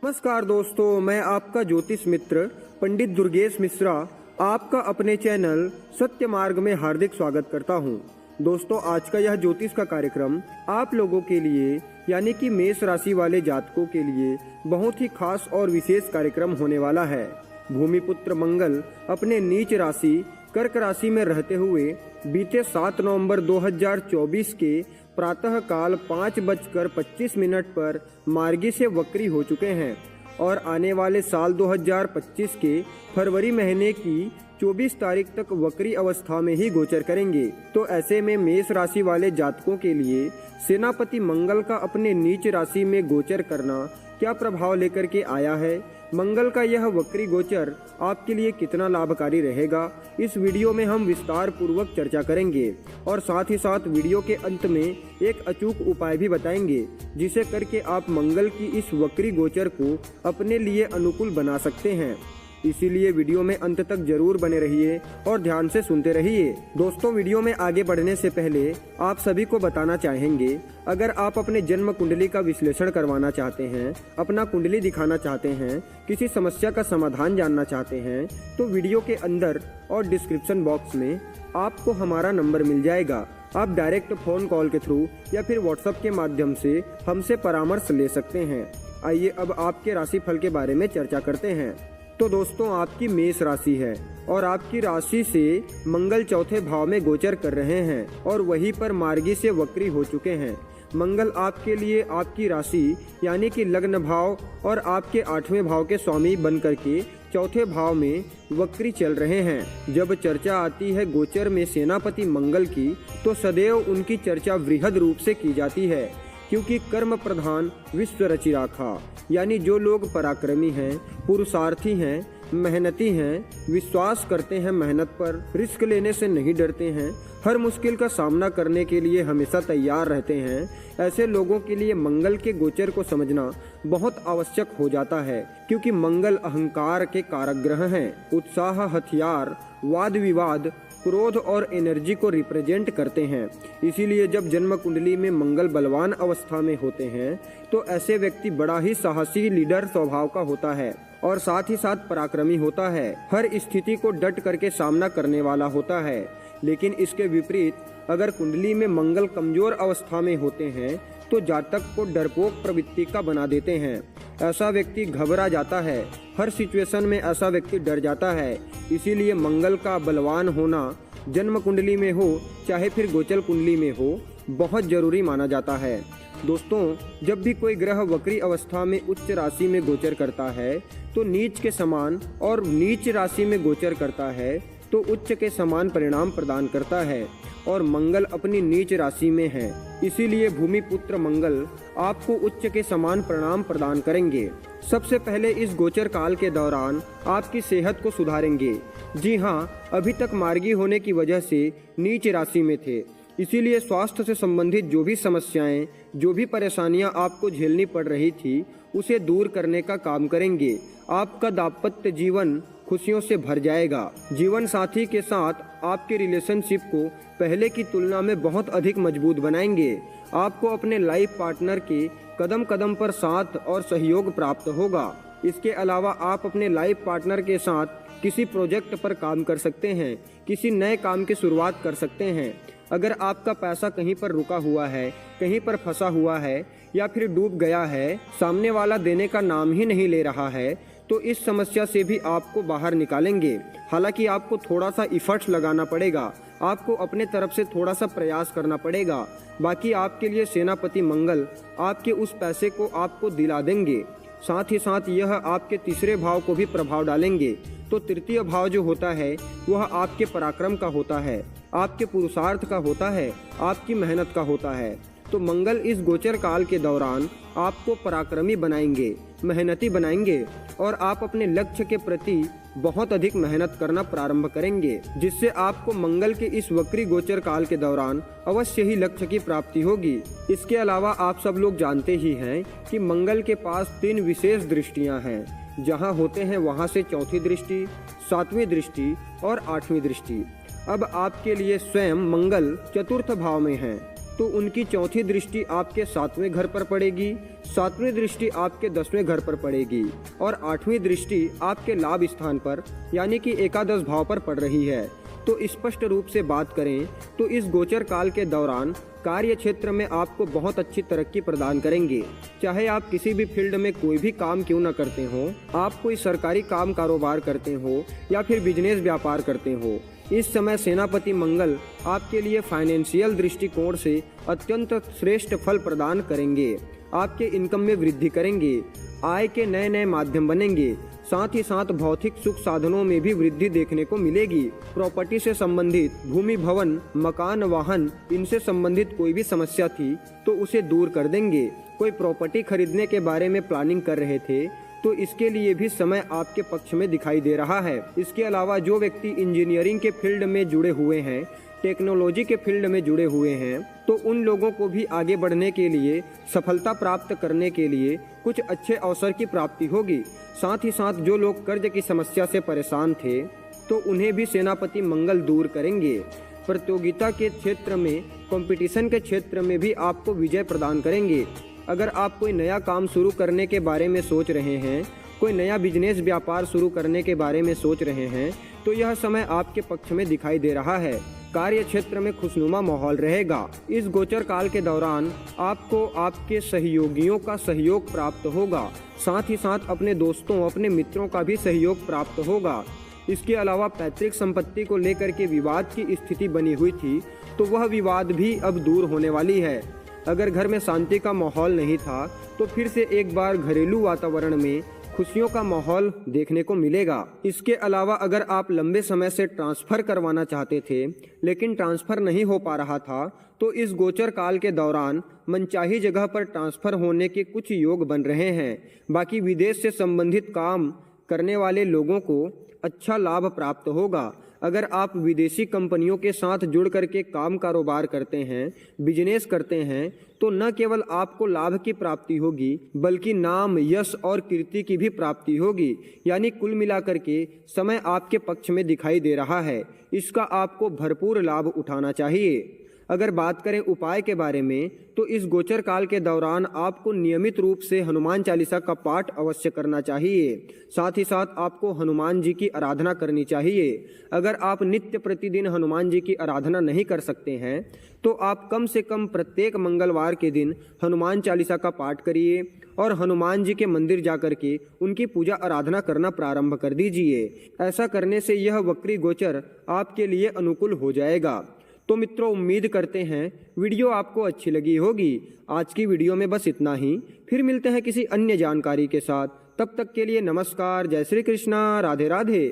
नमस्कार दोस्तों, मैं आपका ज्योतिष मित्र पंडित दुर्गेश मिश्रा आपका अपने चैनल सत्य मार्ग में हार्दिक स्वागत करता हूं। दोस्तों, आज का यह ज्योतिष का कार्यक्रम आप लोगों के लिए यानी कि मेष राशि वाले जातकों के लिए बहुत ही खास और विशेष कार्यक्रम होने वाला है। भूमिपुत्र मंगल अपने नीच राशि कर्क राशि में रहते हुए बीते 7 नवंबर 2024 के प्रातः काल 5:25 पर मार्गी से वक्री हो चुके हैं और आने वाले साल 2025 के फरवरी महीने की 24 तारीख तक वक्री अवस्था में ही गोचर करेंगे। तो ऐसे में मेष राशि वाले जातकों के लिए सेनापति मंगल का अपने नीच राशि में गोचर करना क्या प्रभाव लेकर के आया है, मंगल का यह वक्री गोचर आपके लिए कितना लाभकारी रहेगा, इस वीडियो में हम विस्तार पूर्वक चर्चा करेंगे और साथ ही साथ वीडियो के अंत में एक अचूक उपाय भी बताएंगे जिसे करके आप मंगल की इस वक्री गोचर को अपने लिए अनुकूल बना सकते हैं। इसीलिए वीडियो में अंत तक जरूर बने रहिए और ध्यान से सुनते रहिए। दोस्तों, वीडियो में आगे बढ़ने से पहले आप सभी को बताना चाहेंगे, अगर आप अपने जन्म कुंडली का विश्लेषण करवाना चाहते हैं, अपना कुंडली दिखाना चाहते हैं, किसी समस्या का समाधान जानना चाहते हैं, तो वीडियो के अंदर और डिस्क्रिप्शन बॉक्स में आपको हमारा नंबर मिल जाएगा। आप डायरेक्ट फोन कॉल के थ्रू या फिर व्हाट्सएप के माध्यम से हमसे परामर्श ले सकते हैं। आइए अब आपके राशिफल के बारे में चर्चा करते हैं। तो दोस्तों, आपकी मेष राशि है और आपकी राशि से मंगल चौथे भाव में गोचर कर रहे हैं और वहीं पर मार्गी से वक्री हो चुके हैं। मंगल आपके लिए आपकी राशि यानी कि लग्न भाव और आपके 8वें भाव के स्वामी बन करके चौथे भाव में वक्री चल रहे हैं। जब चर्चा आती है गोचर में सेनापति मंगल की, तो सदैव उनकी चर्चा वृहद रूप से की जाती है, क्योंकि कर्म प्रधान विश्व रचि राखा, यानी जो लोग पराक्रमी हैं, पुरुषार्थी हैं, मेहनती हैं, विश्वास करते हैं मेहनत पर, रिस्क लेने से नहीं डरते हैं, हर मुश्किल का सामना करने के लिए हमेशा तैयार रहते हैं, ऐसे लोगों के लिए मंगल के गोचर को समझना बहुत आवश्यक हो जाता है, क्योंकि मंगल अहंकार के कारक ग्रह हैं। उत्साह, हथियार, वाद विवाद, क्रोध और एनर्जी को रिप्रेजेंट करते हैं। इसीलिए जब जन्म कुंडली में मंगल बलवान अवस्था में होते हैं तो ऐसे व्यक्ति बड़ा ही साहसी लीडर स्वभाव का होता है और साथ ही साथ पराक्रमी होता है, हर स्थिति को डट करके सामना करने वाला होता है। लेकिन इसके विपरीत अगर कुंडली में मंगल कमजोर अवस्था में होते हैं तो जातक को डरपोक प्रवृत्ति का बना देते हैं। ऐसा व्यक्ति घबरा जाता है, हर सिचुएशन में ऐसा व्यक्ति डर जाता है। इसीलिए मंगल का बलवान होना जन्म कुंडली में हो चाहे फिर गोचर कुंडली में हो, बहुत जरूरी माना जाता है। दोस्तों, जब भी कोई ग्रह वक्री अवस्था में उच्च राशि में गोचर करता है तो नीच के समान, और नीच राशि में गोचर करता है तो उच्च के समान परिणाम प्रदान करता है, और मंगल अपनी नीच राशि में है। इसीलिए भूमिपुत्र मंगल आपको उच्च के समान परिणाम प्रदान करेंगे। सबसे पहले इस गोचर काल के दौरान आपकी सेहत को सुधारेंगे। जी हाँ, अभी तक मार्गी होने की वजह से नीच राशि में थे, इसीलिए स्वास्थ्य से संबंधित जो भी समस्याएं, जो भी परेशानियां आपको झेलनी पड़ रही थी, उसे दूर करने का काम करेंगे। आपका दाम्पत्य जीवन खुशियों से भर जाएगा। जीवन साथी के साथ आपके रिलेशनशिप को पहले की तुलना में बहुत अधिक मजबूत बनाएंगे। आपको अपने लाइफ पार्टनर के कदम कदम पर साथ और सहयोग प्राप्त होगा। इसके अलावा आप अपने लाइफ पार्टनर के साथ किसी प्रोजेक्ट पर काम कर सकते हैं, किसी नए काम की शुरुआत कर सकते हैं। अगर आपका पैसा कहीं पर रुका हुआ है, कहीं पर फंसा हुआ है या फिर डूब गया है, सामने वाला देने का नाम ही नहीं ले रहा है, तो इस समस्या से भी आपको बाहर निकालेंगे। हालांकि आपको थोड़ा सा इफर्ट्स लगाना पड़ेगा, आपको अपने तरफ से थोड़ा सा प्रयास करना पड़ेगा। बाकी आपके लिए सेनापति मंगल आपके उस पैसे को आपको दिला देंगे। साथ ही साथ यह आपके तीसरे भाव को भी प्रभाव डालेंगे। तो तृतीय भाव जो होता है वह आपके पराक्रम का होता है, आपके पुरुषार्थ का होता है, आपकी मेहनत का होता है। तो मंगल इस गोचर काल के दौरान आपको पराक्रमी बनाएंगे, मेहनती बनाएंगे और आप अपने लक्ष्य के प्रति बहुत अधिक मेहनत करना प्रारंभ करेंगे, जिससे आपको मंगल के इस वक्री गोचर काल के दौरान अवश्य ही लक्ष्य की प्राप्ति होगी। इसके अलावा आप सब लोग जानते ही हैं कि मंगल के पास 3 विशेष दृष्टियां हैं। जहां होते हैं वहां से चौथी दृष्टि, 7वीं दृष्टि और 8वीं दृष्टि। अब आपके लिए स्वयं मंगल चतुर्थ भाव में है तो उनकी चौथी दृष्टि आपके 7वें घर पर पड़ेगी, 7वीं दृष्टि आपके 10वें घर पर पड़ेगी और 8वीं दृष्टि आपके लाभ स्थान पर यानी कि एकादश भाव पर पड़ रही है। तो स्पष्ट रूप से बात करें तो इस गोचर काल के दौरान कार्य क्षेत्र में आपको बहुत अच्छी तरक्की प्रदान करेंगे। चाहे आप किसी भी फील्ड में कोई भी काम क्यों न करते हो, आप कोई सरकारी काम कारोबार करते हो या फिर बिजनेस व्यापार करते हो, इस समय सेनापति मंगल आपके लिए फाइनेंशियल दृष्टिकोण से अत्यंत श्रेष्ठ फल प्रदान करेंगे। आपके इनकम में वृद्धि करेंगे, आय के नए नए माध्यम बनेंगे, साथ ही साथ भौतिक सुख साधनों में भी वृद्धि देखने को मिलेगी। प्रॉपर्टी से संबंधित भूमि, भवन, मकान, वाहन, इनसे संबंधित कोई भी समस्या थी तो उसे दूर कर देंगे। कोई प्रॉपर्टी खरीदने के बारे में प्लानिंग कर रहे थे तो इसके लिए भी समय आपके पक्ष में दिखाई दे रहा है। इसके अलावा जो व्यक्ति इंजीनियरिंग के फील्ड में जुड़े हुए हैं, टेक्नोलॉजी के फील्ड में जुड़े हुए हैं, तो उन लोगों को भी आगे बढ़ने के लिए, सफलता प्राप्त करने के लिए कुछ अच्छे अवसर की प्राप्ति होगी। साथ ही साथ जो लोग कर्ज की समस्या से परेशान थे तो उन्हें भी सेनापति मंगल दूर करेंगे। प्रतियोगिता के क्षेत्र में, कंपटीशन के क्षेत्र में भी आपको विजय प्रदान करेंगे। अगर आप कोई नया काम शुरू करने के बारे में सोच रहे हैं, कोई नया बिजनेस व्यापार शुरू करने के बारे में सोच रहे हैं, तो यह समय आपके पक्ष में दिखाई दे रहा है। कार्य क्षेत्र में खुशनुमा माहौल रहेगा। इस गोचर काल के दौरान आपको आपके सहयोगियों का सहयोग प्राप्त होगा, साथ ही साथ अपने दोस्तों, अपने मित्रों का भी सहयोग प्राप्त होगा। इसके अलावा पैतृक संपत्ति को लेकर के विवाद की स्थिति बनी हुई थी तो वह विवाद भी अब दूर होने वाली है। अगर घर में शांति का माहौल नहीं था तो फिर से एक बार घरेलू वातावरण में खुशियों का माहौल देखने को मिलेगा। इसके अलावा अगर आप लंबे समय से ट्रांसफ़र करवाना चाहते थे लेकिन ट्रांसफ़र नहीं हो पा रहा था तो इस गोचर काल के दौरान मनचाही जगह पर ट्रांसफ़र होने के कुछ योग बन रहे हैं। बाकी विदेश से संबंधित काम करने वाले लोगों को अच्छा लाभ प्राप्त होगा। अगर आप विदेशी कंपनियों के साथ जुड़ करके काम कारोबार करते हैं, बिजनेस करते हैं, तो न केवल आपको लाभ की प्राप्ति होगी बल्कि नाम, यश और कीर्ति की भी प्राप्ति होगी। यानी कुल मिलाकर के समय आपके पक्ष में दिखाई दे रहा है। इसका आपको भरपूर लाभ उठाना चाहिए। अगर बात करें उपाय के बारे में तो इस गोचर काल के दौरान आपको नियमित रूप से हनुमान चालीसा का पाठ अवश्य करना चाहिए। साथ ही साथ आपको हनुमान जी की आराधना करनी चाहिए। अगर आप नित्य प्रतिदिन हनुमान जी की आराधना नहीं कर सकते हैं तो आप कम से कम प्रत्येक मंगलवार के दिन हनुमान चालीसा का पाठ करिए और हनुमान जी के मंदिर जाकर के उनकी पूजा आराधना करना प्रारंभ कर दीजिए। ऐसा करने से यह वक्री गोचर आपके लिए अनुकूल हो जाएगा। तो मित्रों, उम्मीद करते हैं वीडियो आपको अच्छी लगी होगी। आज की वीडियो में बस इतना ही। फिर मिलते हैं किसी अन्य जानकारी के साथ। तब तक के लिए नमस्कार, जय श्री कृष्णा, राधे राधे।